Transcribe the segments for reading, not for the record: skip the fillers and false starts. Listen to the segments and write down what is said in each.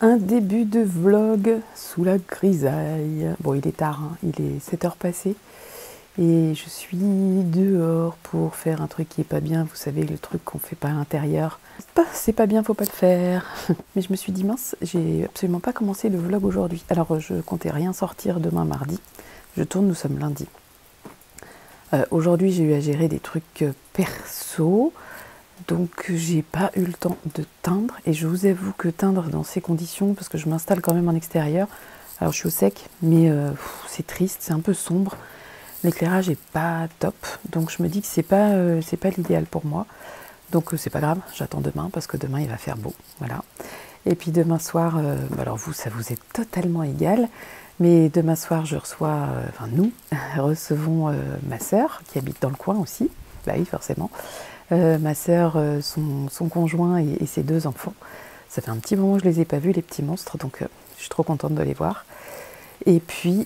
Un début de vlog sous la grisaille. Bon, il est tard, hein, il est 7 heures passées. Et je suis dehors pour faire un truc qui est pas bien. Vous savez, le truc qu'on fait pas à l'intérieur. C'est pas bien, faut pas le faire. Mais je me suis dit, mince, j'ai absolument pas commencé le vlog aujourd'hui. Alors, je comptais rien sortir demain mardi. Je tourne, nous sommes lundi. Aujourd'hui, j'ai eu à gérer des trucs perso. Donc j'ai pas eu le temps de teindre et je vous avoue que teindre dans ces conditions, parce que je m'installe quand même en extérieur, alors je suis au sec, mais c'est triste, c'est un peu sombre, l'éclairage est pas top, donc je me dis que c'est pas l'idéal pour moi, donc c'est pas grave, j'attends demain parce que demain il va faire beau, voilà. Et puis demain soir, alors vous, ça vous est totalement égal, mais demain soir je reçois, enfin nous recevons ma sœur qui habite dans le coin aussi, bah oui forcément. Ma sœur, son conjoint et ses 2 enfants. Ça fait un petit moment que je les ai pas vus, les petits monstres, donc je suis trop contente de les voir. Et puis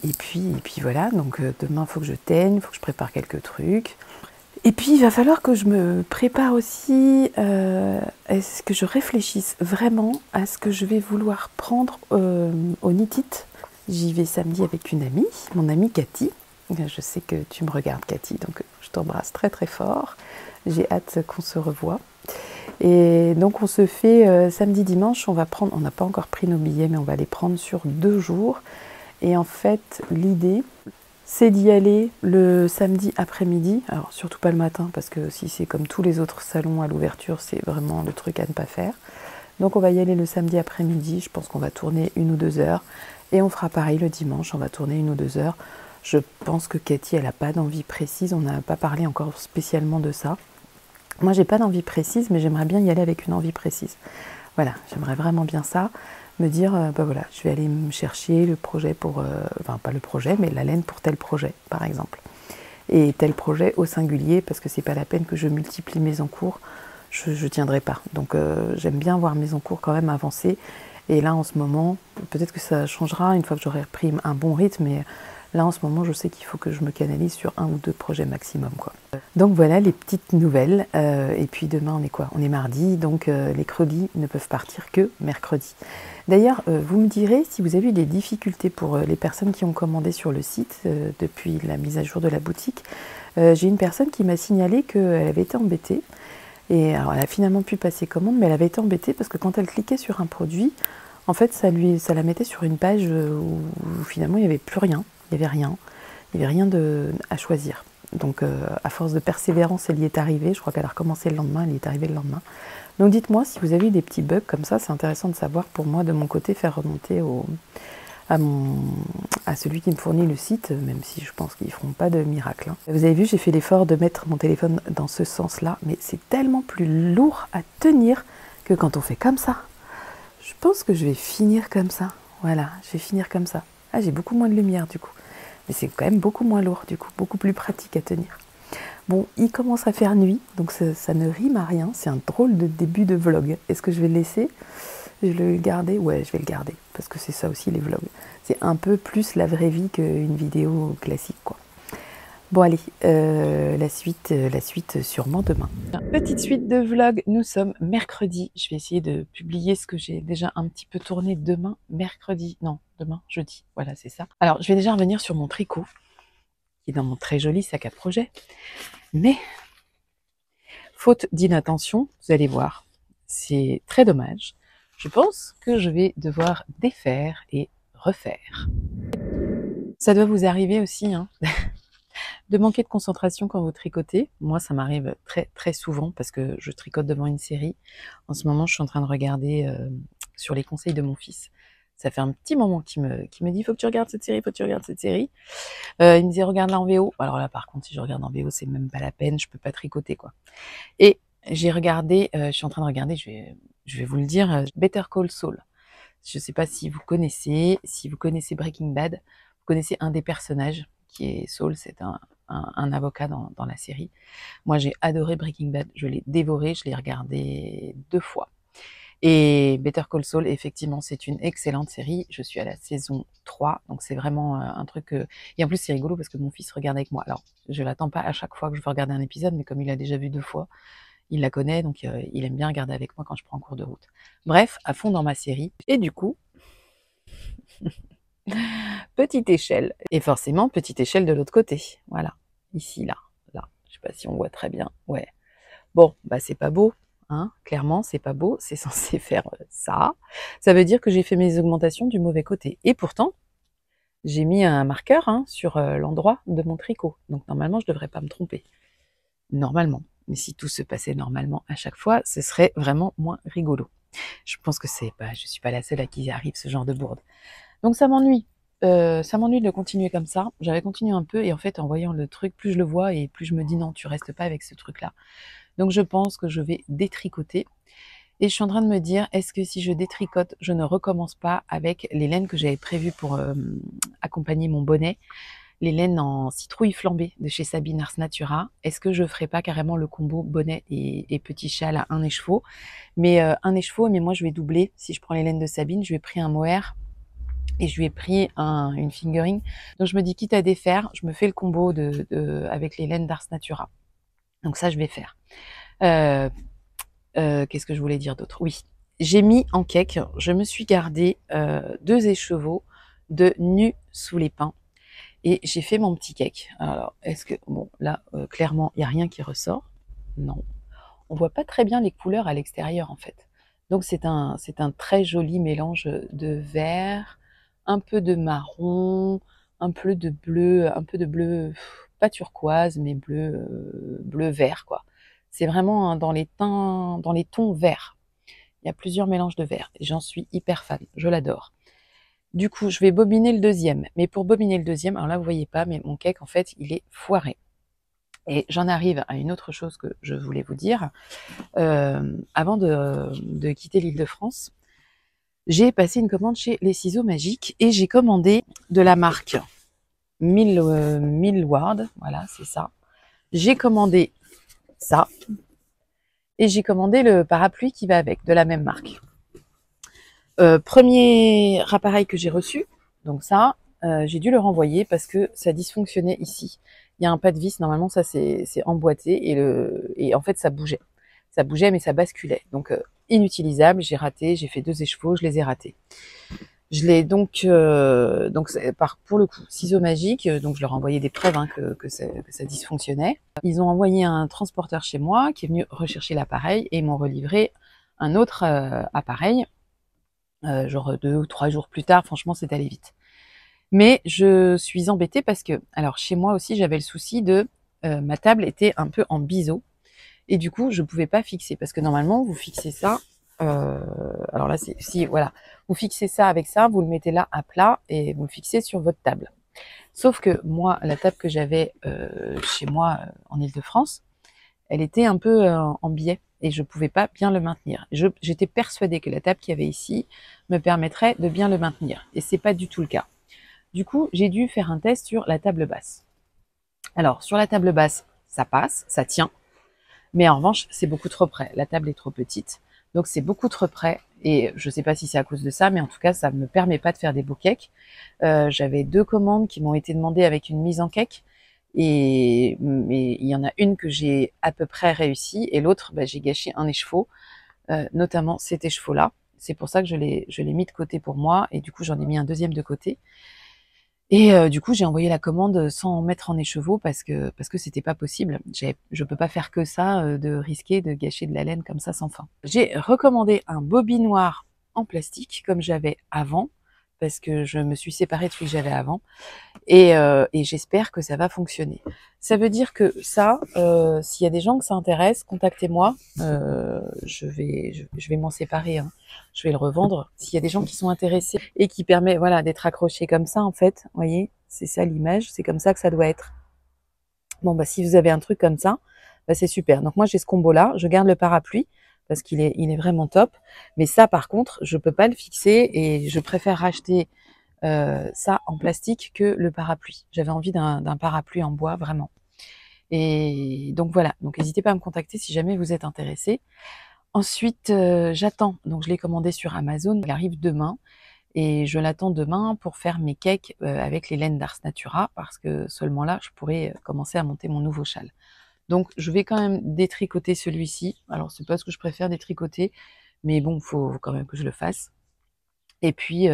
voilà, donc demain il faut que je teigne, il faut que je prépare quelques trucs. Et puis il va falloir que je me prépare aussi, est-ce que je réfléchisse vraiment à ce que je vais vouloir prendre au Knit-It. J'y vais samedi avec une amie, mon amie Cathy. Je sais que tu me regardes Cathy, donc je t'embrasse très très fort. J'ai hâte qu'on se revoie. Et donc on se fait samedi, dimanche, on n'a pas encore pris nos billets, mais on va les prendre sur 2 jours. Et en fait, l'idée, c'est d'y aller le samedi après-midi. Alors surtout pas le matin, parce que si c'est comme tous les autres salons à l'ouverture, c'est vraiment le truc à ne pas faire. Donc on va y aller le samedi après-midi, je pense qu'on va tourner 1 ou 2 heures. Et on fera pareil le dimanche, on va tourner 1 ou 2 heures. Je pense que Cathy, elle n'a pas d'envie précise, on n'a pas parlé encore spécialement de ça. Moi, j'ai pas d'envie précise, mais j'aimerais bien y aller avec une envie précise. Voilà, j'aimerais vraiment bien ça, me dire, bah voilà, je vais aller me chercher le projet pour, enfin pas le projet, mais la laine pour tel projet, par exemple. Et tel projet au singulier, parce que c'est pas la peine que je multiplie mes encours, je tiendrai pas. Donc j'aime bien voir mes encours quand même avancer. Et là, en ce moment, peut-être que ça changera une fois que j'aurai repris un bon rythme, mais là, en ce moment, je sais qu'il faut que je me canalise sur 1 ou 2 projets maximum, quoi. Donc voilà les petites nouvelles. Et puis demain, on est quoi? On est mardi, donc les crudis ne peuvent partir que mercredi. D'ailleurs, vous me direz si vous avez eu des difficultés pour les personnes qui ont commandé sur le site depuis la mise à jour de la boutique. J'ai une personne qui m'a signalé qu'elle avait été embêtée. Et alors, elle a finalement pu passer commande, mais elle avait été embêtée parce que quand elle cliquait sur un produit, en fait, ça la mettait sur une page où finalement il n'y avait plus rien, il n'y avait rien, à choisir. Donc, à force de persévérance, elle y est arrivée. Je crois qu'elle a recommencé le lendemain, elle y est arrivée le lendemain. Donc, dites-moi si vous avez eu des petits bugs comme ça, c'est intéressant de savoir pour moi, de mon côté, faire remonter à celui qui me fournit le site, même si je pense qu'ils ne feront pas de miracle. Hein. Vous avez vu, j'ai fait l'effort de mettre mon téléphone dans ce sens-là, mais c'est tellement plus lourd à tenir que quand on fait comme ça. Je pense que je vais finir comme ça. Voilà, je vais finir comme ça. Ah, j'ai beaucoup moins de lumière du coup. Mais c'est quand même beaucoup moins lourd du coup, beaucoup plus pratique à tenir. Bon, il commence à faire nuit, donc ça ne rime à rien. C'est un drôle de début de vlog. Est-ce que je vais le laisser? Je vais le garder? Ouais, je vais le garder, parce que c'est ça aussi les vlogs. C'est un peu plus la vraie vie qu'une vidéo classique, quoi. Bon allez, la suite sûrement demain. Petite suite de vlog, nous sommes mercredi. Je vais essayer de publier ce que j'ai déjà un petit peu tourné demain, mercredi. Non, demain, jeudi. Voilà, c'est ça. Alors, je vais déjà revenir sur mon tricot, qui est dans mon très joli sac à projet. Mais, faute d'inattention, vous allez voir, c'est très dommage. Je pense que je vais devoir défaire et refaire. Ça doit vous arriver aussi, hein, de manquer de concentration quand vous tricotez. Moi, ça m'arrive très très souvent parce que je tricote devant une série. En ce moment, je suis en train de regarder sur les conseils de mon fils. Ça fait un petit moment qu'il me dit « faut que tu regardes cette série, faut que tu regardes cette série ». Il me disait « regarde-la en VO ». Alors là, par contre, si je regarde en VO, c'est même pas la peine, je peux pas tricoter, quoi. Et j'ai regardé, je suis en train de regarder, je vais vous le dire, Better Call Saul. Je sais pas si vous connaissez Breaking Bad, vous connaissez un des personnages qui est Saul, c'est un avocat dans la série. Moi, j'ai adoré Breaking Bad, je l'ai dévoré, je l'ai regardé 2 fois. Et Better Call Saul, effectivement, c'est une excellente série. Je suis à la saison 3, donc c'est vraiment un truc... Et en plus, c'est rigolo parce que mon fils regarde avec moi. Alors, je l'attends pas à chaque fois que je veux regarder un épisode, mais comme il a déjà vu 2 fois, il la connaît, donc il aime bien regarder avec moi quand je prends en cours de route. Bref, à fond dans ma série. Et du coup, Petite échelle. Et forcément, petite échelle de l'autre côté. Voilà. Ici, là. Là. Je sais pas si on voit très bien. Ouais. Bon, bah c'est pas beau. Hein. Clairement, c'est pas beau. C'est censé faire ça. Ça veut dire que j'ai fait mes augmentations du mauvais côté. Et pourtant, j'ai mis un marqueur hein, sur l'endroit de mon tricot. Donc normalement, je devrais pas me tromper. Normalement. Mais si tout se passait normalement à chaque fois, ce serait vraiment moins rigolo. Je pense que je suis pas la seule à qui arrive ce genre de bourde. Donc ça m'ennuie. Ça m'ennuie de continuer comme ça. J'avais continué un peu et en fait, en voyant le truc, plus je le vois et plus je me dis non, tu restes pas avec ce truc-là. Donc je pense que je vais détricoter. Et je suis en train de me dire, est-ce que si je détricote, je ne recommence pas avec les laines que j'avais prévues pour accompagner mon bonnet, les laines en citrouille flambée de chez Sabine Ars Natura. Est-ce que je ferai pas carrément le combo bonnet et petit châle à un écheveau? Mais un écheveau, mais moi je vais doubler. Si je prends les laines de Sabine, je lui ai pris un mohair et je lui ai pris une fingering. Donc je me dis, quitte à défaire, je me fais le combo avec les laines d'Ars Natura. Donc ça, je vais faire. Qu'est-ce que je voulais dire d'autre? Oui, j'ai mis en cake, je me suis gardé 2 écheveaux de nu sous les pins et j'ai fait mon petit cake. Alors, est-ce que... Bon, là, clairement, il n'y a rien qui ressort. Non. On voit pas très bien les couleurs à l'extérieur, en fait. Donc, c'est un très joli mélange de vert, un peu de marron, un peu de bleu, pas turquoise, mais bleu vert, quoi. C'est vraiment dans les tons verts. Il y a plusieurs mélanges de verts et j'en suis hyper fan. Je l'adore. Du coup, je vais bobiner le deuxième. Mais pour bobiner le deuxième, alors là, vous voyez pas, mais mon cake, en fait, il est foiré. Et j'en arrive à une autre chose que je voulais vous dire. Avant de quitter l'Île-de-France, j'ai passé une commande chez Les Ciseaux Magiques et j'ai commandé de la marque Millward. Voilà, c'est ça. J'ai commandé ça et j'ai commandé le parapluie qui va avec, de la même marque. Premier appareil que j'ai reçu, donc ça, j'ai dû le renvoyer parce que ça dysfonctionnait ici. Il y a un pas de vis, normalement ça c'est emboîté et en fait ça bougeait. Ça bougeait mais ça basculait. Donc inutilisable, j'ai raté, j'ai fait 2 écheveaux, je les ai ratés. Je l'ai donc pour le coup, ciseaux magiques, donc je leur ai envoyé des preuves hein, que ça dysfonctionnait. Ils ont envoyé un transporteur chez moi qui est venu rechercher l'appareil et ils m'ont relivré un autre appareil genre 2 ou 3 jours plus tard, franchement, c'est allé vite. Mais je suis embêtée parce que, alors chez moi aussi, j'avais le souci de, ma table était un peu en biseau et du coup, je pouvais pas fixer parce que normalement, vous fixez ça, alors là, si voilà, vous fixez ça avec ça, vous le mettez là à plat et vous le fixez sur votre table. Sauf que moi, la table que j'avais chez moi en Île-de-France, elle était un peu en biais et je pouvais pas bien le maintenir. J'étais persuadée que la table qu'il y avait ici me permettrait de bien le maintenir et c'est pas du tout le cas. Du coup, j'ai dû faire un test sur la table basse. Alors, sur la table basse, ça passe, ça tient, mais en revanche, c'est beaucoup trop près. La table est trop petite, donc c'est beaucoup trop près et je sais pas si c'est à cause de ça, mais en tout cas, ça me permet pas de faire des beaux cakes. J'avais 2 commandes qui m'ont été demandées avec une mise en cake. Mais il y en a une que j'ai à peu près réussi et l'autre, bah, j'ai gâché un écheveau, notamment cet écheveau-là. C'est pour ça que je l'ai mis de côté pour moi et du coup j'en ai mis un deuxième de côté. Et du coup j'ai envoyé la commande sans mettre en écheveau parce que c'était pas possible. Je peux pas faire que ça, de risquer de gâcher de la laine comme ça sans fin. J'ai recommandé un bobinoir en plastique comme j'avais avant parce que je me suis séparée de celui que j'avais avant. Et j'espère que ça va fonctionner. Ça veut dire que ça, s'il y a des gens que ça intéresse, contactez-moi. Je vais m'en séparer. Hein. Je vais le revendre. S'il y a des gens qui sont intéressés et qui permet, voilà, d'être accroché comme ça, en fait, vous voyez, c'est ça l'image. C'est comme ça que ça doit être. Bon, bah si vous avez un truc comme ça, bah, c'est super. Donc moi j'ai ce combo-là. Je garde le parapluie parce qu'il est vraiment top. Mais ça, par contre, je peux pas le fixer et je préfère racheter ça en plastique que le parapluie. J'avais envie d'un parapluie en bois, vraiment. Et donc voilà, donc n'hésitez pas à me contacter si jamais vous êtes intéressé. Ensuite, j'attends, donc je l'ai commandé sur Amazon, il arrive demain, et je l'attends demain pour faire mes cakes avec les laines d'Ars Natura, parce que seulement là, je pourrais commencer à monter mon nouveau châle. Donc je vais quand même détricoter celui-ci. Alors c'est pas ce que je préfère détricoter, mais bon, faut quand même que je le fasse. Et puis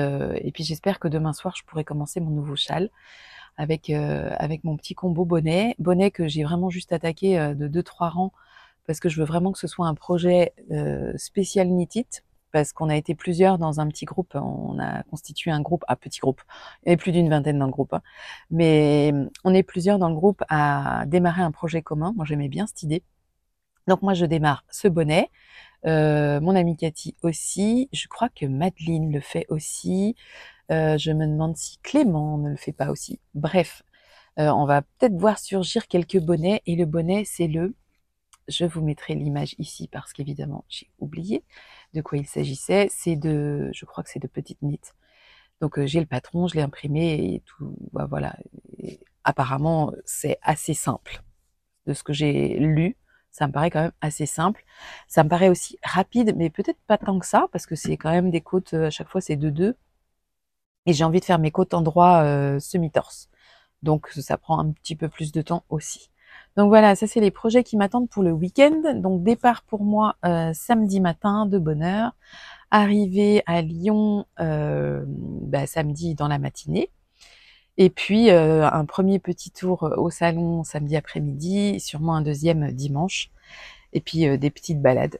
j'espère que demain soir, je pourrai commencer mon nouveau châle avec mon petit combo bonnet. Bonnet que j'ai vraiment juste attaqué de 2-3 rangs parce que je veux vraiment que ce soit un projet spécial knit it, parce qu'on a été plusieurs dans un petit groupe, on a constitué un groupe, petit groupe, il y avait plus d'une vingtaine dans le groupe, hein. Mais on est plusieurs dans le groupe à démarrer un projet commun. Moi j'aimais bien cette idée. Donc moi je démarre ce bonnet, mon amie Cathy aussi, je crois que Madeleine le fait aussi, je me demande si Clément ne le fait pas aussi. Bref, on va peut-être voir surgir quelques bonnets, et le bonnet c'est je vous mettrai l'image ici parce qu'évidemment j'ai oublié de quoi il s'agissait, je crois que c'est de petites knits. Donc j'ai le patron, je l'ai imprimé et tout, bah, voilà. Et apparemment c'est assez simple. De ce que j'ai lu, ça me paraît quand même assez simple. Ça me paraît aussi rapide, mais peut-être pas tant que ça, parce que c'est quand même des côtes, à chaque fois c'est 2-2. Et j'ai envie de faire mes côtes en droit semi-torse. Donc ça prend un petit peu plus de temps aussi. Donc voilà, ça c'est les projets qui m'attendent pour le week-end. Donc départ pour moi samedi matin de bonne heure. Arrivée à Lyon samedi dans la matinée. Et puis un premier petit tour au salon samedi après-midi, sûrement un deuxième dimanche. Et puis des petites balades.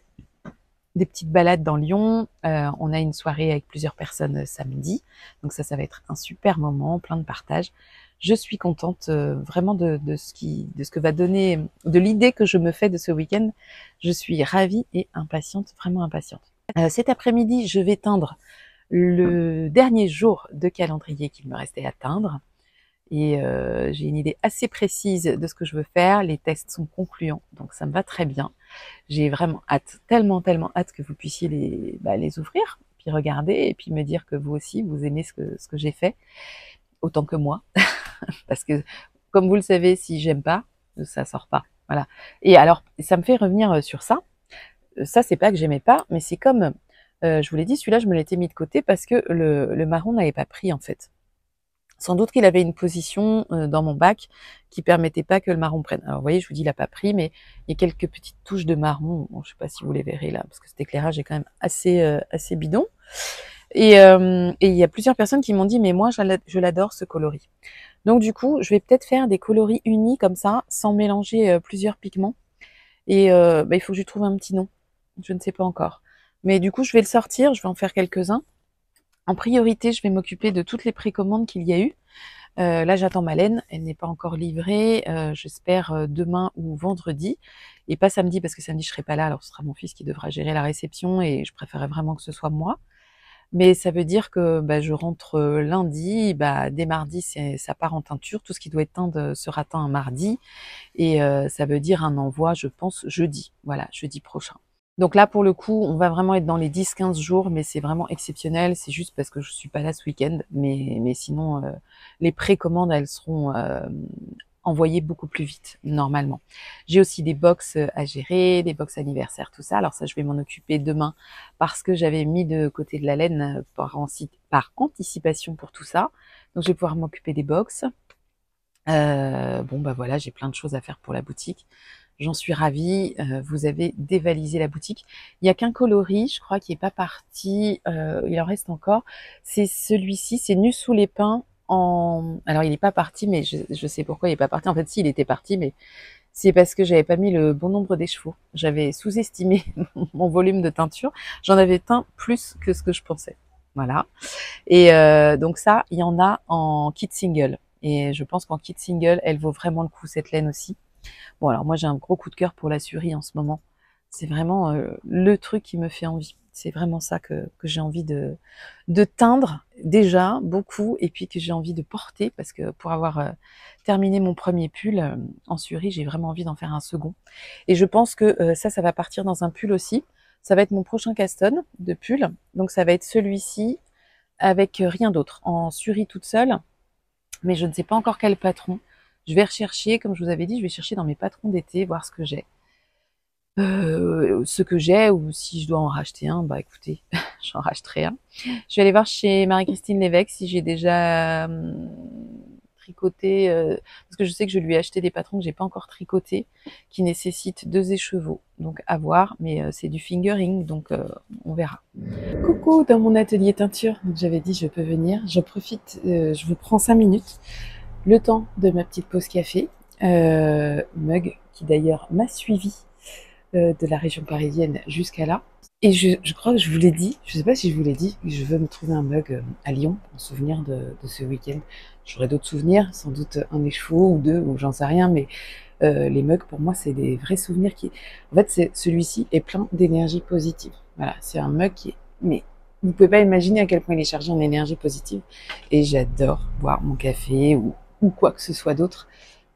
Des petites balades dans Lyon. On a une soirée avec plusieurs personnes samedi. Donc ça va être un super moment, plein de partage. Je suis contente vraiment de ce que va donner, de l'idée que je me fais de ce week-end. Je suis ravie et impatiente, vraiment impatiente. Cet après-midi, je vais teindre le dernier jour de calendrier qu'il me restait à teindre. Et j'ai une idée assez précise de ce que je veux faire. Les tests sont concluants, donc ça me va très bien. J'ai vraiment hâte, tellement hâte que vous puissiez les ouvrir, puis regarder, et puis me dire que vous aussi, vous aimez ce que j'ai fait, autant que moi. Parce que, comme vous le savez, si j'aime pas, ça sort pas. Voilà. Et alors, ça me fait revenir sur ça. Ça, c'est pas que j'aimais pas, mais c'est comme, je vous l'ai dit, celui-là, je me l'étais mis de côté parce que le marron n'avait pas pris, en fait. Sans doute qu'il avait une position dans mon bac qui permettait pas que le marron prenne. Alors vous voyez, je vous dis, il n'a pas pris, mais il y a quelques petites touches de marron. Bon, je sais pas si vous les verrez là, parce que cet éclairage est quand même assez bidon. Et il y a plusieurs personnes qui m'ont dit, mais moi, je l'adore ce coloris. Donc du coup, je vais peut-être faire des coloris unis comme ça, sans mélanger plusieurs pigments. Et il faut que je lui trouve un petit nom. Je ne sais pas encore. Mais du coup, je vais le sortir, je vais en faire quelques-uns. En priorité, je vais m'occuper de toutes les précommandes qu'il y a eu. Là, j'attends ma laine, elle n'est pas encore livrée. J'espère demain ou vendredi, et pas samedi parce que samedi je serai pas là. Alors ce sera mon fils qui devra gérer la réception et je préférerais vraiment que ce soit moi. Mais ça veut dire que je rentre lundi. Dès mardi, ça part en teinture. Tout ce qui doit être teint sera teint un mardi, et ça veut dire un envoi, je pense, jeudi. Voilà, jeudi prochain. Donc là, pour le coup, on va vraiment être dans les 10-15 jours, mais c'est vraiment exceptionnel. C'est juste parce que je suis pas là ce week-end. Mais sinon, les précommandes, elles seront envoyées beaucoup plus vite, normalement. J'ai aussi des box à gérer, des box anniversaires, tout ça. Alors ça, je vais m'en occuper demain parce que j'avais mis de côté de la laine par anticipation pour tout ça. Donc je vais pouvoir m'occuper des box. Voilà, j'ai plein de choses à faire pour la boutique. J'en suis ravie. Vous avez dévalisé la boutique. Il n'y a qu'un coloris, je crois, qui est pas parti. Il en reste encore. C'est celui-ci, c'est Nu sous les pins. Alors, il n'est pas parti, mais je sais pourquoi il n'est pas parti. En fait, si, il était parti, mais c'est parce que j'avais pas mis le bon nombre d'écheveaux. J'avais sous-estimé mon volume de teinture. J'en avais teint plus que ce que je pensais. Voilà. Et donc ça, il y en a en kit single. Et je pense qu'en kit single, elle vaut vraiment le coup, cette laine aussi. Bon, alors moi, j'ai un gros coup de cœur pour la Suri en ce moment. C'est vraiment le truc qui me fait envie. C'est vraiment ça que j'ai envie de teindre déjà beaucoup, et puis que j'ai envie de porter, parce que pour avoir terminé mon premier pull en Suri, j'ai vraiment envie d'en faire un second. Et je pense que ça va partir dans un pull aussi. Ça va être mon prochain cast-on de pull. Donc ça va être celui-ci avec rien d'autre, en Suri toute seule. Mais je ne sais pas encore quel patron. Je vais rechercher, comme je vous avais dit, je vais chercher dans mes patrons d'été, voir ce que j'ai. Ou si je dois en racheter un, écoutez, j'en rachèterai un. Je vais aller voir chez Marie-Christine Lévesque si j'ai déjà tricoter, parce que je sais que je lui ai acheté des patrons que j'ai pas encore tricotés, qui nécessitent 2 écheveaux. Donc à voir, mais c'est du fingering, donc on verra. Coucou, dans mon atelier teinture, donc j'avais dit je peux venir. J'en profite, je vous prends 5 minutes, le temps de ma petite pause café. Mug, qui d'ailleurs m'a suivi de la région parisienne jusqu'à là. Et je crois que je vous l'ai dit, je sais pas si je vous l'ai dit, mais je veux me trouver un mug à Lyon en souvenir de ce week-end. J'aurai d'autres souvenirs, sans doute un écheveau ou deux, ou j'en sais rien, mais les mugs pour moi c'est des vrais souvenirs qui... En fait celui-ci est plein d'énergie positive. Voilà, c'est un mug qui est... Mais vous pouvez pas imaginer à quel point il est chargé en énergie positive. Et j'adore boire mon café ou quoi que ce soit d'autre,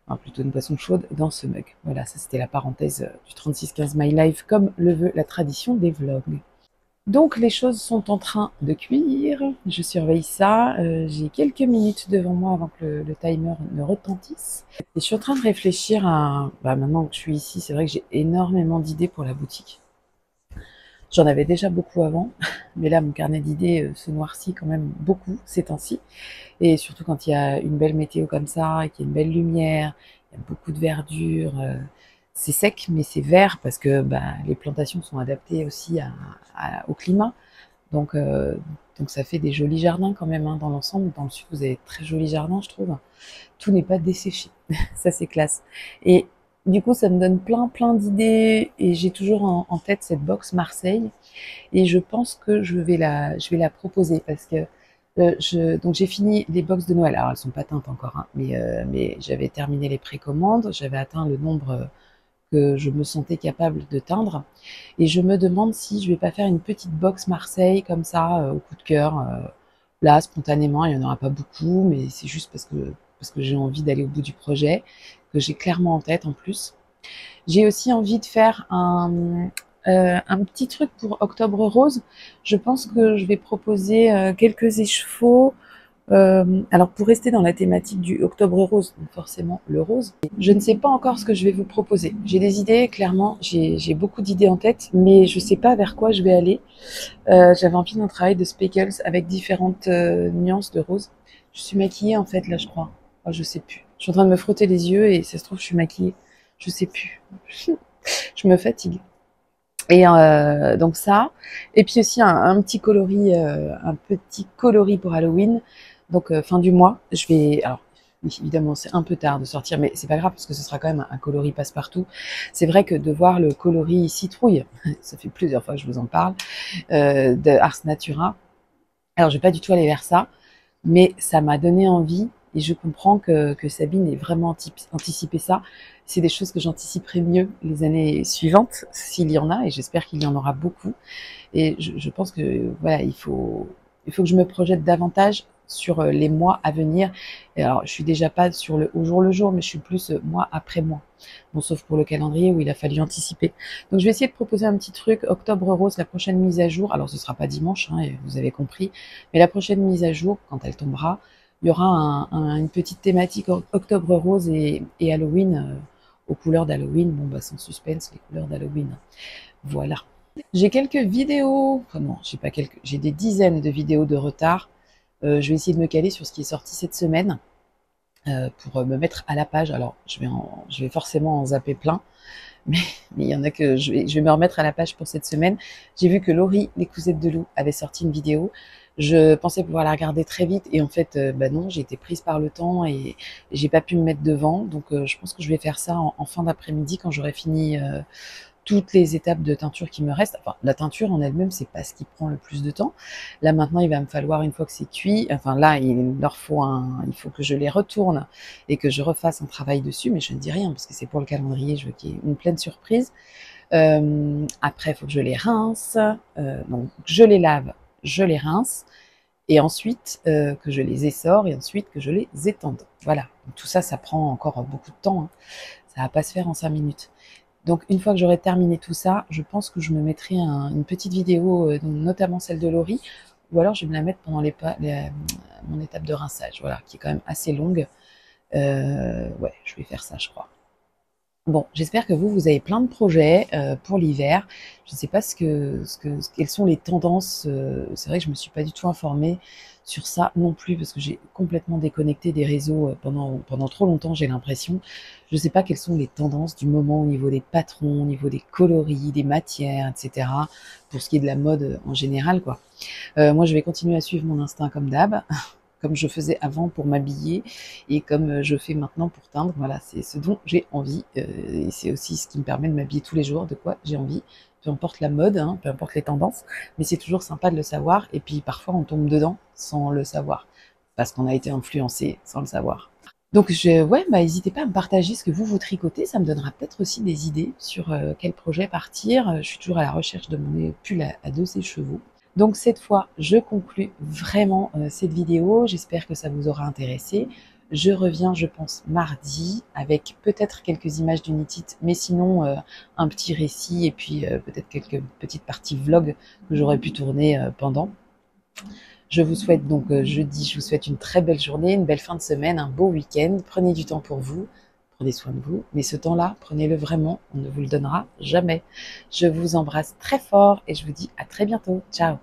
enfin, plutôt une boisson chaude dans ce mug. Voilà, ça c'était la parenthèse du 3615 My Life, comme le veut la tradition des vlogs. Donc les choses sont en train de cuire, je surveille ça, j'ai quelques minutes devant moi avant que le timer ne retentisse. Et je suis en train de réfléchir à... maintenant que je suis ici, c'est vrai que j'ai énormément d'idées pour la boutique. J'en avais déjà beaucoup avant, mais là mon carnet d'idées se noircit quand même beaucoup ces temps-ci. Et surtout quand il y a une belle météo comme ça, et qu'il y a une belle lumière, il y a beaucoup de verdure. C'est sec, mais c'est vert parce que les plantations sont adaptées aussi au climat. Donc, donc ça fait des jolis jardins quand même, hein, dans l'ensemble. Dans le sud, vous avez de très jolis jardins, je trouve. Tout n'est pas desséché. Ça, c'est classe. Et du coup, ça me donne plein d'idées. Et j'ai toujours en tête cette box Marseille. Et je pense que je vais la proposer parce que donc j'ai fini les box de Noël. Alors elles sont pas teintes encore, hein, mais j'avais terminé les précommandes, j'avais atteint le nombre que je me sentais capable de teindre, et je me demande si je vais pas faire une petite box Marseille comme ça au coup de cœur. Là spontanément, il y en aura pas beaucoup, mais c'est juste parce que j'ai envie d'aller au bout du projet, que j'ai clairement en tête en plus. J'ai aussi envie de faire un petit truc pour Octobre Rose. Je pense que je vais proposer quelques écheveaux. Alors pour rester dans la thématique du Octobre Rose, donc forcément le rose, je ne sais pas encore ce que je vais vous proposer. J'ai des idées, clairement, j'ai beaucoup d'idées en tête, mais je ne sais pas vers quoi je vais aller. J'avais envie d'un travail de speckles avec différentes nuances de rose. Je suis maquillée en fait là, je crois. Oh, je sais plus. Je suis en train de me frotter les yeux et ça se trouve je suis maquillée. Je sais plus. Je me fatigue. Et donc ça, et puis aussi un petit coloris pour Halloween. Donc fin du mois, je vais, alors évidemment c'est un peu tard de sortir, mais c'est pas grave parce que ce sera quand même un coloris passe-partout. C'est vrai que de voir le coloris citrouille, ça fait plusieurs fois que je vous en parle, de Ars Natura. Alors je vais pas du tout aller vers ça, mais ça m'a donné envie. Et je comprends que Sabine ait vraiment anticipé ça. C'est des choses que j'anticiperai mieux les années suivantes, s'il y en a, et j'espère qu'il y en aura beaucoup. Et je pense que voilà, il faut que je me projette davantage sur les mois à venir. Et alors, je suis déjà pas sur au jour le jour, mais je suis plus mois après mois. Bon, sauf pour le calendrier où il a fallu anticiper. Donc, je vais essayer de proposer un petit truc. Octobre Rose, la prochaine mise à jour. Alors, ce sera pas dimanche, hein, vous avez compris. Mais la prochaine mise à jour, quand elle tombera, il y aura une petite thématique Octobre Rose et Halloween, aux couleurs d'Halloween. Bon, sans suspense, les couleurs d'Halloween. Voilà. J'ai quelques vidéos, enfin non, j'ai des dizaines de vidéos de retard. Je vais essayer de me caler sur ce qui est sorti cette semaine pour me mettre à la page. Alors, je vais forcément en zapper plein, mais il y en a que je vais me remettre à la page pour cette semaine. J'ai vu que Laurie, les Cousettes de Loup, avait sorti une vidéo. Je pensais pouvoir la regarder très vite et en fait, non, j'ai été prise par le temps et j'ai pas pu me mettre devant. Donc, je pense que je vais faire ça en fin d'après-midi quand j'aurai fini toutes les étapes de teinture qui me restent. Enfin, la teinture en elle-même, c'est pas ce qui prend le plus de temps. Là, maintenant, il va me falloir, une fois que c'est cuit, enfin là, il faut que je les retourne et que je refasse un travail dessus, mais je ne dis rien parce que c'est pour le calendrier, je veux qu'il y ait une pleine surprise. Après, il faut que je les rince, donc je les lave, je les rince, et ensuite que je les essore, et ensuite que je les étende. Voilà, donc, tout ça, ça prend encore beaucoup de temps, hein. Ça va pas se faire en 5 minutes. Donc une fois que j'aurai terminé tout ça, je pense que je me mettrai une petite vidéo, notamment celle de Laurie, ou alors je vais me la mettre pendant mon étape de rinçage, voilà, qui est quand même assez longue. Ouais, je vais faire ça, je crois. Bon, j'espère que vous avez plein de projets pour l'hiver. Je ne sais pas quelles sont les tendances. C'est vrai que je me suis pas du tout informée sur ça non plus parce que j'ai complètement déconnecté des réseaux pendant trop longtemps, j'ai l'impression. Je ne sais pas quelles sont les tendances du moment au niveau des patrons, au niveau des coloris, des matières, etc. Pour ce qui est de la mode en général, quoi. Moi, je vais continuer à suivre mon instinct comme d'hab, comme je faisais avant pour m'habiller et comme je fais maintenant pour teindre. Voilà, c'est ce dont j'ai envie et c'est aussi ce qui me permet de m'habiller tous les jours, de quoi j'ai envie. Peu importe la mode, hein, peu importe les tendances, mais c'est toujours sympa de le savoir. Et puis parfois, on tombe dedans sans le savoir, parce qu'on a été influencé sans le savoir. Donc, ouais, bah, n'hésitez pas à me partager ce que vous tricotez. Ça me donnera peut-être aussi des idées sur quel projet partir. Je suis toujours à la recherche de mon pull à 2 chevaux. Donc cette fois, je conclus vraiment cette vidéo. J'espère que ça vous aura intéressé. Je reviens, je pense, mardi avec peut-être quelques images d'Unitit, mais sinon un petit récit et puis peut-être quelques petites parties vlog que j'aurais pu tourner pendant. Je vous souhaite donc jeudi, je vous souhaite une très belle journée, une belle fin de semaine, un beau week-end. Prenez du temps pour vous, prenez soin de vous, mais ce temps-là, prenez-le vraiment, on ne vous le donnera jamais. Je vous embrasse très fort et je vous dis à très bientôt. Ciao!